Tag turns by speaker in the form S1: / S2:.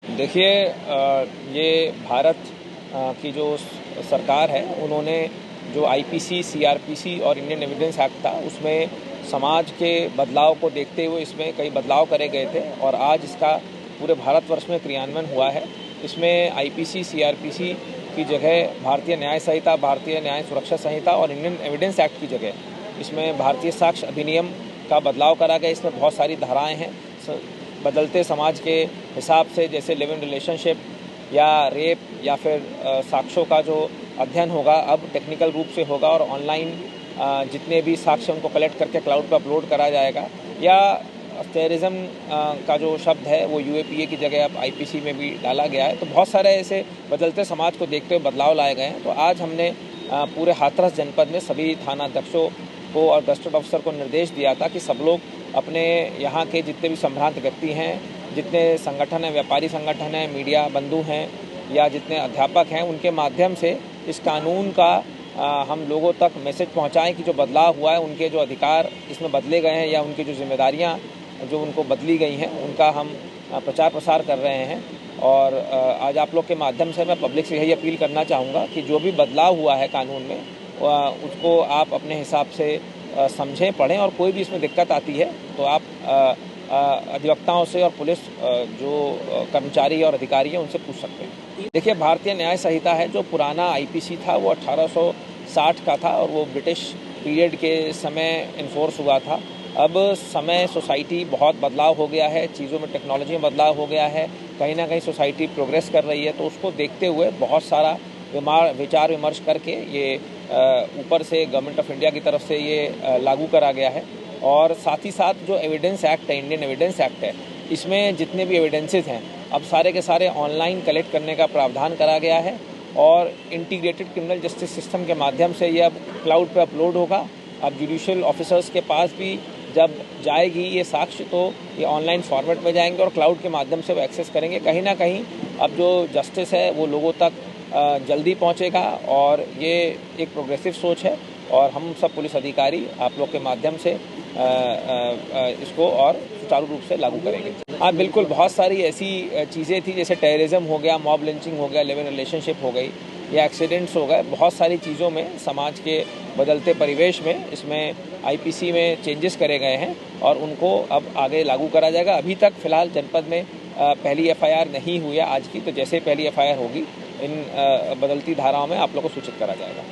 S1: देखिए, ये भारत की जो सरकार है, उन्होंने जो आईपीसी, सीआरपीसी और इंडियन एविडेंस एक्ट था, उसमें समाज के बदलाव को देखते हुए इसमें कई बदलाव करे गए थे और आज इसका पूरे भारतवर्ष में क्रियान्वयन हुआ है। इसमें आईपीसी, सीआरपीसी की जगह भारतीय न्याय संहिता, भारतीय न्याय सुरक्षा संहिता और इंडियन एविडेंस एक्ट की जगह इसमें भारतीय साक्ष्य अधिनियम का बदलाव करा गया। इसमें बहुत सारी धाराएँ हैं। बदलते समाज के हिसाब से, जैसे लिव इन रिलेशनशिप या रेप या फिर साक्ष्यों का जो अध्ययन होगा अब टेक्निकल रूप से होगा और ऑनलाइन जितने भी साक्ष्य उनको कलेक्ट करके क्लाउड पर अपलोड करा जाएगा। या टेररिज्म का जो शब्द है वो यूएपीए की जगह अब आईपीसी में भी डाला गया है। तो बहुत सारे ऐसे बदलते समाज को देखते हुए बदलाव लाए गए हैं। तो आज हमने पूरे हाथरस जनपद में सभी थानाध्यक्षों को और गस्टेड ऑफिसर को निर्देश दिया था कि सब लोग अपने यहाँ के जितने भी संभ्रांत व्यक्ति हैं, जितने संगठन हैं, व्यापारी संगठन हैं, मीडिया बंधु हैं या जितने अध्यापक हैं, उनके माध्यम से इस कानून का हम लोगों तक मैसेज पहुँचाएँ कि जो बदलाव हुआ है, उनके जो अधिकार इसमें बदले गए हैं या उनकी जो जिम्मेदारियाँ जो उनको बदली गई हैं, उनका हम प्रचार प्रसार कर रहे हैं। और आज आप लोग के माध्यम से मैं पब्लिक से यही अपील करना चाहूँगा कि जो भी बदलाव हुआ है कानून में, उसको आप अपने हिसाब से समझें, पढ़ें और कोई भी इसमें दिक्कत आती है तो आप अधिवक्ताओं से और पुलिस जो कर्मचारी और अधिकारी हैं उनसे पूछ सकते हैं। देखिए, भारतीय न्याय संहिता है, जो पुराना आईपीसी था वो 1860 का था और वो ब्रिटिश पीरियड के समय इन्फोर्स हुआ था। अब समय, सोसाइटी बहुत बदलाव हो गया है, चीज़ों में टेक्नोलॉजी में बदलाव हो गया है, कहीं ना कहीं सोसाइटी प्रोग्रेस कर रही है। तो उसको देखते हुए बहुत सारा विचार विमर्श करके ये ऊपर से गवर्नमेंट ऑफ इंडिया की तरफ से ये लागू करा गया है। और साथ ही साथ जो एविडेंस एक्ट है, इंडियन एविडेंस एक्ट है, इसमें जितने भी एविडेंसेस हैं अब सारे के सारे ऑनलाइन कलेक्ट करने का प्रावधान करा गया है और इंटीग्रेटेड क्रिमिनल जस्टिस सिस्टम के माध्यम से ये अब क्लाउड पर अपलोड होगा। अब जुडिशियल ऑफिसर्स के पास भी जब जाएगी ये साक्ष्य तो ये ऑनलाइन फॉर्मेट में जाएंगे और क्लाउड के माध्यम से वो एक्सेस करेंगे। कहीं ना कहीं अब जो जस्टिस है वो लोगों तक जल्दी पहुंचेगा और ये एक प्रोग्रेसिव सोच है और हम सब पुलिस अधिकारी आप लोग के माध्यम से इसको और सुचारू रूप से लागू करेंगे। हाँ, बिल्कुल, बहुत सारी ऐसी चीज़ें थी, जैसे टेररिज्म हो गया, मॉब लिंचिंग हो गया, लिव इन रिलेशनशिप हो गई या एक्सीडेंट्स हो गए। बहुत सारी चीज़ों में समाज के बदलते परिवेश में इसमें आईपीसी में चेंजेस करे गए हैं और उनको अब आगे लागू करा जाएगा। अभी तक फ़िलहाल जनपद में पहली एफआईआर नहीं हुई है आज की, तो जैसे पहली एफआईआर होगी इन बदलती धाराओं में आप लोगों को सूचित करा जाएगा।